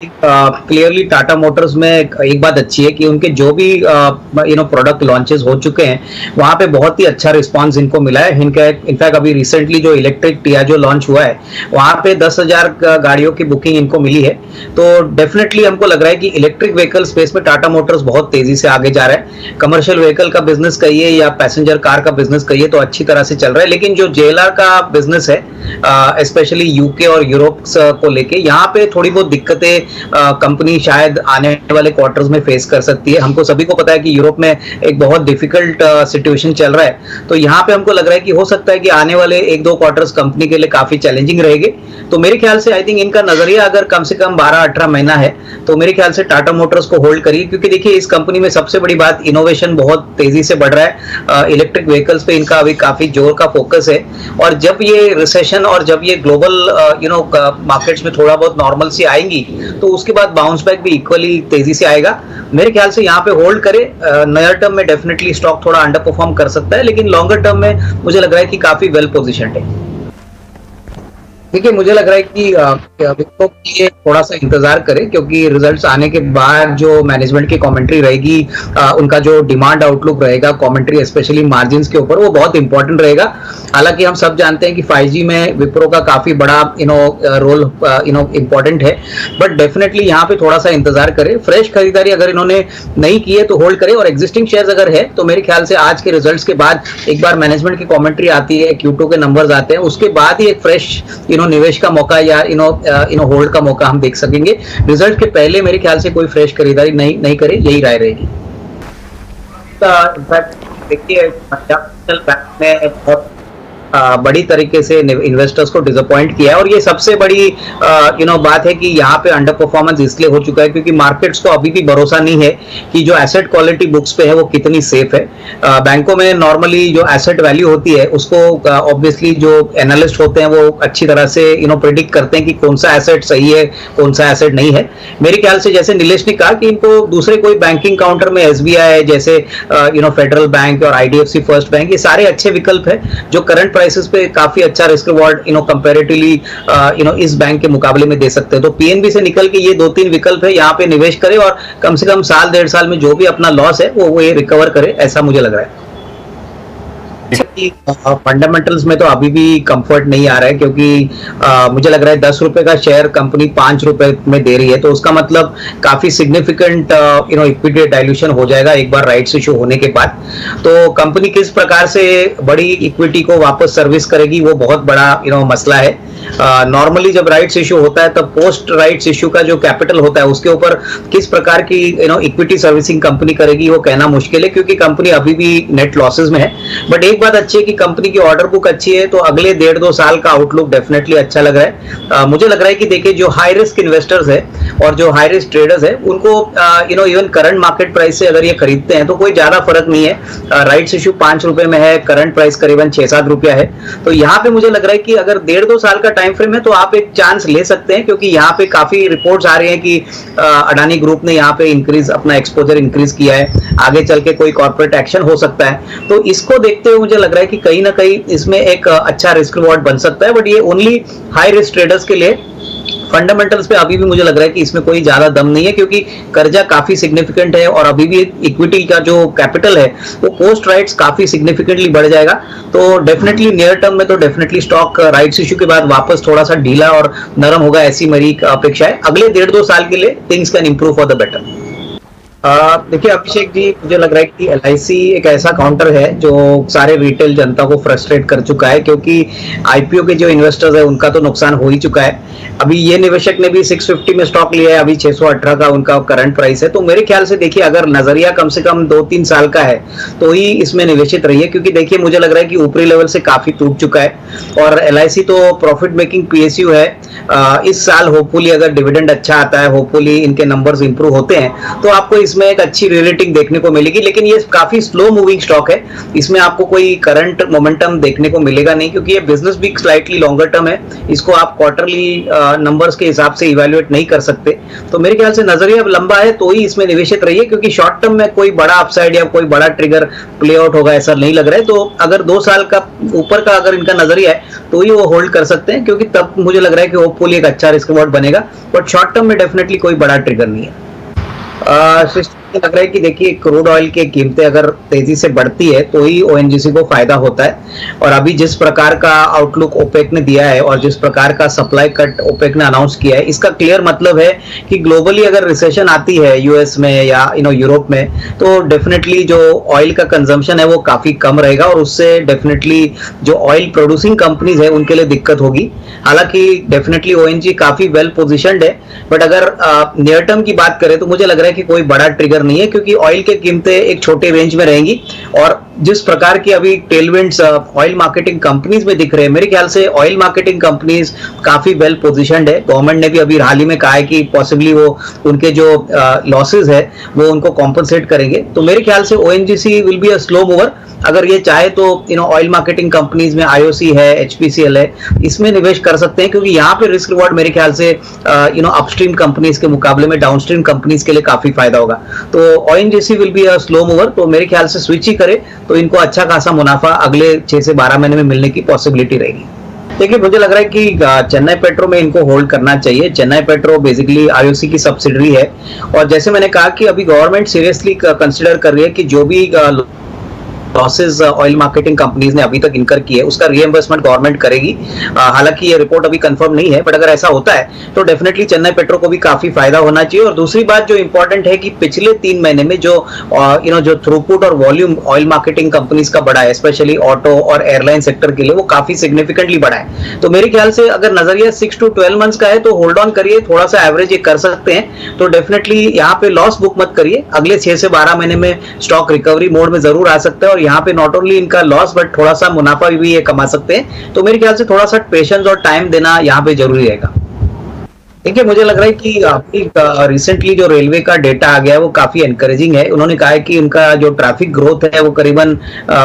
Clearly Tata Motors में एक बात अच्छी है कि उनके जो भी प्रोडक्ट लॉन्चेस हो चुके हैं वहां पे बहुत ही अच्छा रिस्पांस इनको मिला है। इनफैक्ट अभी रिसेंटली जो इलेक्ट्रिक टियाजो लॉन्च हुआ है वहां पे 10,000 गाड़ियों की बुकिंग इनको मिली है। तो डेफिनेटली हमको लग रहा है कि इलेक्ट्रिक व्हीकल स्पेस में टाटा मोटर्स बहुत तेजी से आगे जा रहा है। कमर्शियल व्हीकल का बिजनेस कहिए या पैसेंजर कार का बिजनेस कहिए तो अच्छी तरह से चल रहा है, लेकिन जो जेएलआर का बिजनेस है स्पेशली यूके और यूरोप को लेके यहाँ पे थोड़ी बहुत दिक्कतें कंपनी शायद आने वाले क्वार्टर्स में फेस कर सकती है। हमको सभी को पता है कि यूरोप में एक बहुत डिफिकल्ट सिचुएशन चल रहा है, तो यहाँ पे हमको लग रहा है कि हो सकता है कि आने वाले 1-2 क्वार्टर्स कंपनी के लिए काफी चैलेंजिंग रहेंगे। तो मेरे ख्याल से आई थिंक इनका नजरिया अगर कम से कम 12-18 महीना है तो मेरे ख्याल से टाटा मोटर्स को होल्ड करिए, क्योंकि देखिए इस कंपनी में सबसे बड़ी बात इनोवेशन बहुत तेजी से बढ़ रहा है। इलेक्ट्रिक व्हीकल्स पे इनका अभी काफी जोर का फोकस है, और जब ये रिसेशन और जब ये ग्लोबल मार्केट्स में थोड़ा बहुत नॉर्मल सी आएंगी तो उसके बाद बाउंस बैक भी इक्वली तेजी से आएगा। मेरे ख्याल से यहाँ पे होल्ड करे। नियर टर्म में डेफिनेटली स्टॉक थोड़ा अंडर परफॉर्म कर सकता है, लेकिन लॉन्गर टर्म में मुझे लग रहा है कि काफी वेल पोजिशन्ड है। देखिए मुझे लग रहा है कि विप्रो के लिए थोड़ा सा इंतजार करें, क्योंकि रिजल्ट्स आने के बाद जो मैनेजमेंट की कमेंट्री रहेगी, उनका जो डिमांड आउटलुक रहेगा, कमेंट्री स्पेशली मार्जिन्स के ऊपर, वो बहुत इंपॉर्टेंट रहेगा। हालांकि हम सब जानते हैं कि 5G में विप्रो का काफी बड़ा रोल इंपॉर्टेंट है, बट डेफिनेटली यहाँ पे थोड़ा सा इंतजार करें। फ्रेश खरीदारी अगर इन्होंने नहीं की है तो होल्ड करें, और एग्जिस्टिंग शेयर्स अगर है तो मेरे ख्याल से आज के रिजल्ट्स के बाद एक बार मैनेजमेंट की कमेंट्री आती है, Q2 के नंबर्स आते हैं, उसके बाद ही एक फ्रेश निवेश का मौका या होल्ड का मौका हम देख सकेंगे। रिजल्ट के पहले मेरे ख्याल से कोई फ्रेश खरीदारी नहीं करे, यही राय रहेगी। इनफैक्ट देखिए पंजाब नेशनल बैंक में बहुत बड़ी तरीके से इन्वेस्टर्स को डिसअपॉइंट किया है, और ये सबसे बड़ी बात है कि यहाँ पे अंडर परफॉर्मेंस इसलिए हो चुका है क्योंकि मार्केट्स को अभी भी भरोसा नहीं है कि जो एसेट क्वालिटी बुक्स पे है वो कितनी सेफ है। बैंकों में नॉर्मली जो एसेट वैल्यू होती है उसको ऑब्वियसली जो एनालिस्ट होते हैं वो अच्छी तरह से प्रिडिक्ट करते हैं कि कौन सा एसेट सही है, कौन सा एसेट नहीं है। मेरे ख्याल से जैसे नीलेश ने कहा कि इनको दूसरे कोई बैंकिंग काउंटर में SBI जैसे फेडरल बैंक और IDFC फर्स्ट बैंक, ये सारे अच्छे विकल्प है जो करंट प्राइसेस पे काफी अच्छा रिस्क रिवॉर्ड कंपैरेटिवली इस बैंक के मुकाबले में दे सकते हैं। तो PNB से निकल के ये 2-3 विकल्प है, यहाँ पे निवेश करें और कम से कम साल 1.5 साल में जो भी अपना लॉस है वो ये रिकवर करे, ऐसा मुझे लग रहा है। फंडामेंटल्स में तो अभी भी कंफर्ट नहीं आ रहा है, क्योंकि मुझे लग रहा है 10 रुपए का शेयर कंपनी 5 रुपए में दे रही है, तो उसका मतलब काफी सिग्निफिकेंट इक्विटी डाइल्यूशन हो जाएगा एक बार राइट्स इशू होने के बाद। तो कंपनी किस प्रकार से बड़ी इक्विटी को वापस सर्विस करेगी वो बहुत बड़ा मसला है। नॉर्मली जब राइट्स इशू होता है तब पोस्ट राइट्स इशू का जो कैपिटल होता है उसके ऊपर किस प्रकार की इक्विटी सर्विसिंग कंपनी करेगी वो कहना मुश्किल है, क्योंकि कंपनी अभी भी नेट लॉसेस में है। बट एक बात अच्छी है कि कंपनी की ऑर्डर बुक अच्छी है, तो अगले 1.5-2 साल का आउटलुक डेफिनेटली अच्छा लग रहा है। मुझे लग रहा है कि देखिए जो हाई रिस्क इन्वेस्टर्स है और जो हाई रिस्क ट्रेडर्स है उनको इवन करंट मार्केट प्राइस से अगर ये खरीदते हैं तो कोई ज्यादा फर्क नहीं है। राइट्स इशू 5 रुपए में है, करंट प्राइस करीबन 6-7 रुपया है, तो यहाँ पे मुझे लग रहा है कि अगर 1.5-2 साल का टाइम फ्रेम है तो आप एक चांस ले सकते हैं, क्योंकि यहाँ पे काफी रिपोर्ट्स आ रही हैं कि अडानी ग्रुप ने यहाँ पे अपना एक्सपोजर इंक्रीज किया है, आगे चल के कोई कॉर्पोरेट एक्शन हो सकता है। तो इसको देखते हुए मुझे लग रहा है कि कहीं ना कहीं इसमें एक अच्छा रिस्क रिवॉर्ड बन सकता है, बट ये ओनली हाई रिस्क ट्रेडर्स के लिए। फंडामेंटल्स पे अभी भी मुझे लग रहा है कि इसमें कोई ज्यादा दम नहीं है, क्योंकि कर्जा काफी सिग्निफिकेंट है और अभी भी इक्विटी का जो कैपिटल है वो पोस्ट राइट्स काफी सिग्निफिकेंटली बढ़ जाएगा। तो डेफिनेटली नियर टर्म में तो डेफिनेटली स्टॉक राइट्स इशू के बाद वापस थोड़ा सा ढीला और नरम होगा, ऐसी मेरी अपेक्षा है। अगले 1.5-2 साल के लिए things can improve for the better. देखिए अभिषेक जी, मुझे लग रहा है कि LIC एक ऐसा काउंटर है जो सारे रिटेल जनता को फ्रस्ट्रेट कर चुका है, क्योंकि IPO के जो इन्वेस्टर्स है उनका तो नुकसान हो ही चुका है। अभी ये निवेशक ने भी 650 में स्टॉक लिया है, अभी 618 का उनका करंट प्राइस है। तो मेरे ख्याल से देखिए अगर नजरिया कम से कम 2-3 साल का है तो ही इसमें निवेशित रहिए, क्योंकि देखिए मुझे लग रहा है कि ऊपरी लेवल से काफी टूट चुका है, और LIC तो प्रॉफिट मेकिंग PSU है। इस साल होपफुली अगर डिविडेंड अच्छा आता है, होपफुली इनके नंबर्स इंप्रूव होते हैं तो आपको इसमें एक अच्छी रिलेटिंग देखने को मिलेगी, लेकिन ये काफी स्लो मूविंग स्टॉक है, इसमें आपको कोई करंट मोमेंटम देखने को मिलेगा नहीं, क्योंकि ये बिजनेस भी स्लाइटली लॉन्गर टर्म है, इसको आप क्वार्टरली नंबर्स के हिसाब से इवैल्यूएट नहीं कर सकते। तो मेरे ख्याल से नजरिया लंबा है तो ही इसमें निवेशित रहिए, क्योंकि शॉर्ट टर्म में कोई बड़ा अपसाइड या कोई बड़ा ट्रिगर प्ले आउट होगा ऐसा नहीं लग रहा है। तो अगर 2 साल का ऊपर का अगर इनका नजरिया है तो ही वो होल्ड कर सकते हैं, क्योंकि तब मुझे लग रहा है कि होपफुली एक अच्छा रिस्क रिवॉर्ड बनेगा, बट शॉर्ट टर्म में डेफिनेटली कोई बड़ा ट्रिगर नहीं है। लग रहा है कि देखिए क्रूड ऑयल की कीमतें अगर तेजी से बढ़ती है तो ही ओएनजीसी को फायदा होता है, और अभी जिस प्रकार का आउटलुक ओपेक ने दिया है और जिस प्रकार का सप्लाई कट ओपेक ने अनाउंस किया है, इसका क्लियर मतलब है कि ग्लोबली अगर रिसेशन आती है यूएस में या यूरोप में, तो डेफिनेटली जो ऑयल का कंजम्पशन है वो काफी कम रहेगा, और उससे डेफिनेटली जो ऑयल प्रोड्यूसिंग कंपनीज है उनके लिए दिक्कत होगी। हालांकि डेफिनेटली ओएनजी काफी वेल पोजिशंड है, बट अगर नियर टर्म की बात करें तो मुझे लग रहा है कि कोई बड़ा ट्रिगर नहीं है, क्योंकि ऑयल के कीमतें एक छोटे रेंज में रहेंगी, और जिस प्रकार की अभी टेलविंड्स ऑयल मार्केटिंग कंपनीज में दिख रहे हैं, मेरे ख्याल से ऑयल मार्केटिंग कंपनीज काफी वेल पोजीशंड है। गवर्नमेंट ने भी अभी हाल ही में कहा है कि पॉसिबली वो उनके जो लॉसेज है वो उनको कॉम्पनसेट करेंगे। तो मेरे ख्याल से ONGC will be a slow mover. अगर ये चाहे तो ऑयल मार्केटिंग कंपनीज में आईओसी है, एचपीसीएल है, इसमें निवेश कर सकते हैं, क्योंकि यहाँ पे रिस्क रिवॉर्ड मेरे ख्याल से अपस्ट्रीम कंपनीज के मुकाबले में डाउनस्ट्रीम कंपनीज के लिए काफी फायदा होगा। तो ONGC will be a slow mover, तो मेरे ख्याल से स्विच ही करे तो इनको अच्छा खासा मुनाफा अगले 6 से 12 महीने में मिलने की पॉसिबिलिटी रहेगी। देखिए मुझे लग रहा है कि चेन्नई पेट्रो में इनको होल्ड करना चाहिए। चेन्नई पेट्रो बेसिकली आईओसी की सब्सिडरी है, और जैसे मैंने कहा कि अभी गवर्नमेंट सीरियसली कंसिडर कर रही है कि जो भी लॉसेज ऑयल मार्केटिंग कंपनीज ने अभी तक इनकर किए उसका रीएम्बर्समेंट गवर्नमेंट करेगी। हालांकि ये रिपोर्ट अभी कंफर्म नहीं है, बट अगर ऐसा होता है तो डेफिनेटली चेन्नई पेट्रो को भी काफी फायदा होना चाहिए। और दूसरी बात जो इंपॉर्टेंट है कि पिछले 3 महीने में जो जो थ्रूपुट और वॉल्यूम ऑयल मार्केटिंग कंपनीज का बढ़ा है, स्पेशली ऑटो और एयरलाइन सेक्टर के लिए, वो काफी सिग्निफिकेंटली बढ़ा है। तो मेरे ख्याल से अगर नजरिया 6 to 12 मंथ्स का है तो होल्ड ऑन करिए, थोड़ा सा एवरेज ये कर सकते हैं, तो डेफिनेटली यहाँ पे लॉस बुक मत करिए। अगले 6 से 12 महीने में स्टॉक रिकवरी मोड में जरूर आ सकता है, और यहाँ पे नॉट ओनली इनका लॉस बट थोड़ा सा मुनाफा भी ये कमा सकते हैं। तो मेरे ख्याल से थोड़ा सा पेशेंस और टाइम देना यहाँ पे जरूरी रहेगा। देखिए मुझे लग रहा है कि अभी रिसेंटली जो रेलवे का डेटा आ गया है वो काफी एनकरेजिंग है। उन्होंने कहा है कि उनका जो ट्रैफिक ग्रोथ है वो करीबन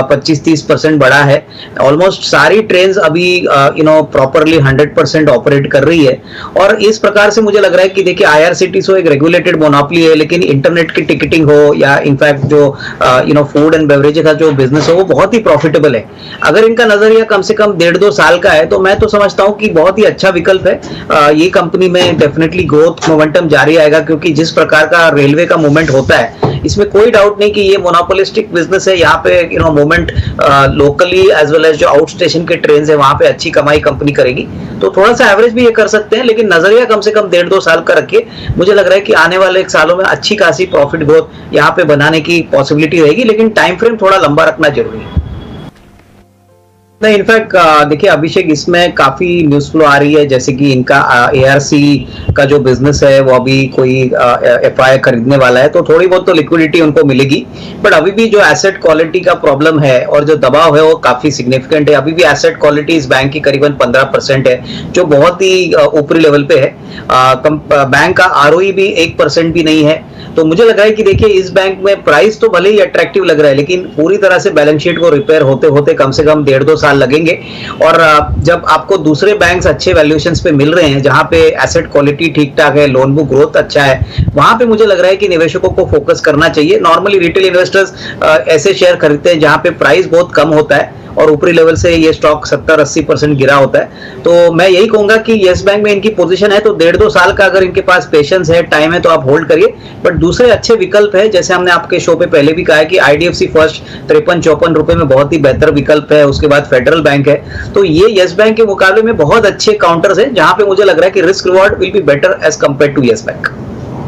25-30% बढ़ा है। ऑलमोस्ट सारी ट्रेन्स अभी प्रॉपरली 100% ऑपरेट कर रही है, और इस प्रकार से मुझे लग रहा है कि देखिए आईआरसीटीसी एक रेगुलेटेड मोनोपोली है, लेकिन इंटरनेट की टिकटिंग हो या इनफैक्ट जो फूड एंड बेवरेज का जो बिजनेस हो वो बहुत ही प्रॉफिटेबल है। अगर इनका नजरिया कम से कम 1.5-2 साल का है तो मैं तो समझता हूँ कि बहुत ही अच्छा विकल्प है। ये कंपनी में डेफिनेटली ग्रोथ मोमेंटम जारी आएगा, क्योंकि जिस प्रकार का रेलवे का मूवमेंट होता है इसमें कोई डाउट नहीं कि ये मोनोपोलिस्टिक बिजनेस है। यहाँ पे movement locally as well as जो आउट स्टेशन के ट्रेन है वहां पे अच्छी कमाई कंपनी करेगी। तो थोड़ा सा एवरेज भी ये कर सकते हैं, लेकिन नजरिया कम से कम 1.5-2 साल का रखिए। मुझे लग रहा है कि आने वाले सालों में अच्छी खासी प्रॉफिट ग्रोथ यहाँ पे बनाने की पॉसिबिलिटी रहेगी, लेकिन टाइम फ्रेम थोड़ा लंबा रखना जरूरी है। नहीं, इनफैक्ट देखिए अभिषेक, इसमें काफी न्यूज फ्लो आ रही है, जैसे कि इनका एआरसी का जो बिजनेस है वो अभी कोई एफआई खरीदने वाला है, तो थोड़ी बहुत तो लिक्विडिटी उनको मिलेगी, बट अभी भी जो एसेट क्वालिटी का प्रॉब्लम है और जो दबाव है वो काफी सिग्निफिकेंट है। अभी भी एसेट क्वालिटी इस बैंक की करीबन 15% है, जो बहुत ही ऊपरी लेवल पे है। बैंक का आरओई भी 1% भी नहीं है। तो मुझे लग रहा है कि देखिए इस बैंक में प्राइस तो भले ही अट्रैक्टिव लग रहा है, लेकिन पूरी तरह से बैलेंस शीट को रिपेयर होते होते कम से कम 1.5-2 साल लगेंगे। और जब आपको दूसरे बैंक्स अच्छे वैल्यूएशंस पे मिल रहे हैं, जहां पे एसेट क्वालिटी ठीक ठाक है, लोन बुक ग्रोथ अच्छा है, वहां पे मुझे लग रहा है कि निवेशकों को फोकस करना चाहिए। नॉर्मली रिटेल इन्वेस्टर्स ऐसे शेयर खरीदते हैं जहां पे प्राइस बहुत कम होता है और ऊपरी लेवल से ये स्टॉक 70-80% गिरा होता है। तो मैं यही कहूंगा कि येस बैंक में इनकी पोजीशन है तो 1.5-2 साल का अगर इनके पास पेशेंस है, टाइम है, तो आप होल्ड करिए। बट दूसरे अच्छे विकल्प है, जैसे हमने आपके शो पे पहले भी कहा है कि आईडीएफसी फर्स्ट 53-54 रुपए में बहुत ही बेहतर विकल्प है। उसके बाद फेडरल बैंक है, तो ये येस बैंक के मुकाबले में बहुत अच्छे काउंटर्स है, जहां पे मुझे लग रहा है कि risk reward will be better as compare to Yes Bank.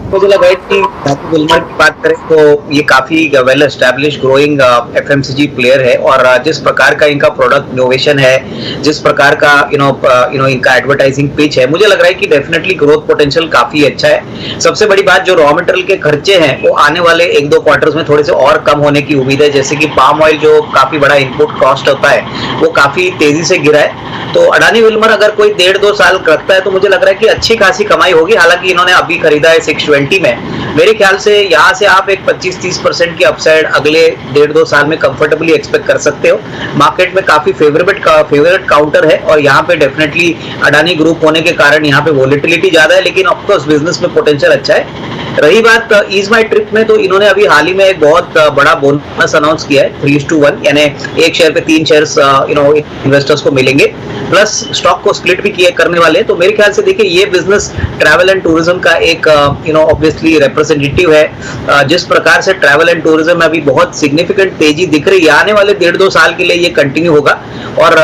मुझे लग रहा है कि धातु विल्मर की बात करें तो ये काफी well establish growing FMCG player है, और जिस प्रकार का इनका प्रोडक्ट इनोवेशन है, जिस प्रकार का इनका एडवर्टाइजिंग पिच है, मुझे लग रहा है कि डेफिनेटली ग्रोथ पोटेंशियल काफी अच्छा है। सबसे बड़ी बात, जो रॉ मटेरियल के खर्चे हैं वो आने वाले 1-2 क्वार्टर्स में थोड़े से और कम होने की उम्मीद है। जैसे कि पाम ऑयल जो काफी बड़ा इनपुट कॉस्ट होता है वो काफी तेजी से गिरा है। तो अडानी विल्मर अगर कोई 1.5-2 साल रखता है तो मुझे लग रहा है कि अच्छी खासी कमाई होगी। हालांकि इन्होंने अभी खरीदा है 620 में, मेरे ख्याल से यहाँ से आप एक 25-30% की अपसाइड अगले 1.5-2 साल में कंफर्टेबली एक्सपेक्ट कर सकते हो। मार्केट में काफी फेवरेट काउंटर है और यहाँ पे डेफिनेटली अडानी ग्रुप होने के कारण यहाँ पे वोलेटिलिटी ज्यादा है, लेकिन ऑफकोर्स बिजनेस में पोटेंशियल अच्छा है। रही बात ईज माई ट्रिप में, तो इन्होंने अभी हाल ही में एक बहुत बड़ा बोनस अनाउंस किया है 3:1, यानी एक शेयर पे 3 शेयर्स इन्वेस्टर्स को मिलेंगे, प्लस स्टॉक को स्प्लिट भी किए करने वाले हैं। तो मेरे ख्याल से देखिए ये बिजनेस ट्रैवल एंड टूरिज्म का एक ऑब्वियसली रिप्रेजेंटेटिव है। जिस प्रकार से ट्रैवल एंड टूरिज्म में अभी बहुत सिग्निफिकेंट तेजी दिख रही है, आने वाले 1.5-2 साल के लिए ये कंटिन्यू होगा। और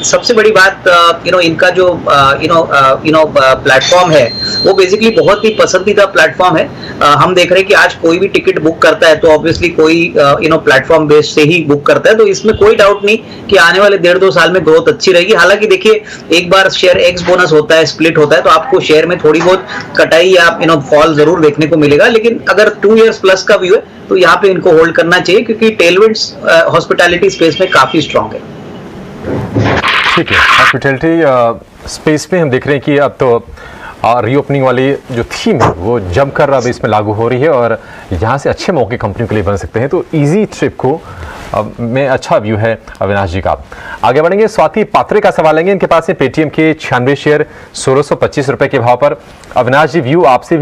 सबसे बड़ी बात इनका जो प्लेटफॉर्म है वो बेसिकली बहुत ही पसंदीदा प्लेटफॉर्म है। हम देख रहे हैं कि आज कोई भी टिकट बुक करता है तो ऑब्वियसली कोई प्लेटफॉर्म बेस्ड से ही बुक करता है, तो इसमें कोई डाउट नहीं कि आने वाले 1.5-2 साल में ग्रोथ अच्छी रहेगी। हालांकि देखिए एक बार शेयर एक्स बोनस होता है, स्प्लिट होता है, तो आपको शेयर में थोड़ी बहुत कटाई या फॉल जरूर देखने को मिलेगा, लेकिन अगर 2 इयर्स प्लस का व्यू है तो यहाँ पे इनको होल्ड करना चाहिए, क्योंकि टेलविंड्स हॉस्पिटैलिटी स्पेस में काफी स्ट्रांग है। ठीक है, हॉस्पिटैलिटी स्पेस में हम देख रहे हैं कि अब तो रीओपनिंग वाली जो थीम है वो जमकर अब इसमें लागू हो रही है और यहाँ से अच्छे मौके कंपनी के लिए बन सकते हैं। तो इजी ट्रिप को में अच्छा व्यू है अविनाश जी का। आगे बढ़ेंगे, स्वाति पात्रे का सवाल लेंगे, इनके पास है पेटीएम के 96 शेयर 1625 रुपए के भाव पर। अविनाश जी, व्यू आपसे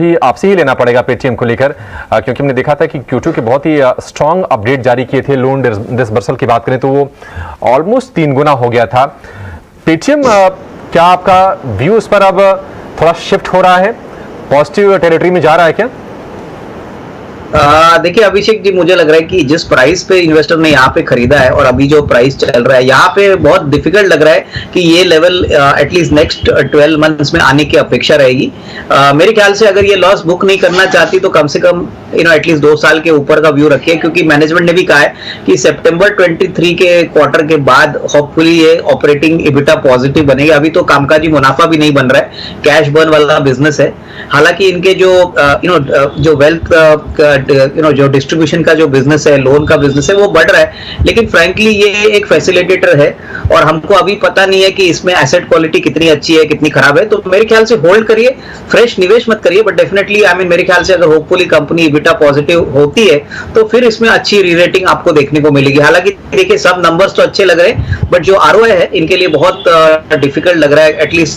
ही लेना पड़ेगा पेटीएम को लेकर, क्योंकि हमने देखा था कि Q2 के बहुत ही स्ट्रॉन्ग अपडेट जारी किए थे। लोन डिसबर्सल की बात करें तो वो ऑलमोस्ट 3 गुना हो गया था। पेटीएम, क्या आपका व्यू इस पर अब थोड़ा शिफ्ट हो रहा है, पॉजिटिव टेरिटरी में जा रहा है क्या? देखिए अभिषेक जी, मुझे लग रहा है कि जिस प्राइस पे इन्वेस्टर ने यहाँ पे खरीदा है और अभी जो प्राइस चल रहा है यहाँ पे बहुत डिफिकल्ट लग रहा है कि ये लेवल एटलीस्ट नेक्स्ट 12 मंथ्स में आने की अपेक्षा रहेगी। मेरे ख्याल से अगर ये लॉस बुक नहीं करना चाहती तो कम से कम एटलीस्ट 2 साल के ऊपर का व्यू रखिए, क्योंकि मैनेजमेंट ने भी कहा है कि सितंबर 23 के क्वार्टर के बाद होपफुली ये ऑपरेटिंग इबिटा पॉजिटिव बनेगा। अभी तो कामकाजी मुनाफा भी नहीं बन रहा है, कैश बर्न वाला बिजनेस है। हालांकि इनके जो वेल्थ जो डिस्ट्रीब्यूशन का जो बिजनेस है, लोन का बिजनेस है, वो बढ़ रहा है, लेकिन फ्रैंकली ये एक फैसिलिटेटर है और हमको अभी पता नहीं है कि इसमें एसेट क्वालिटी कितनी अच्छी है कितनी खराब है। तो मेरे ख्याल से होल्ड करिए, फ्रेश निवेश मत करिए, बट डेफिनेटली मेरे ख्याल से अगर होपफुली कंपनी इबिटा पॉजिटिव होती है तो फिर इसमें अच्छी री रेटिंग आपको देखने को मिलेगी। हालांकि देखिए सब नंबर्स तो अच्छे लग रहे हैं, बट जो आरओआई है इनके लिए बहुत डिफिकल्ट लग रहा है, एटलीस्ट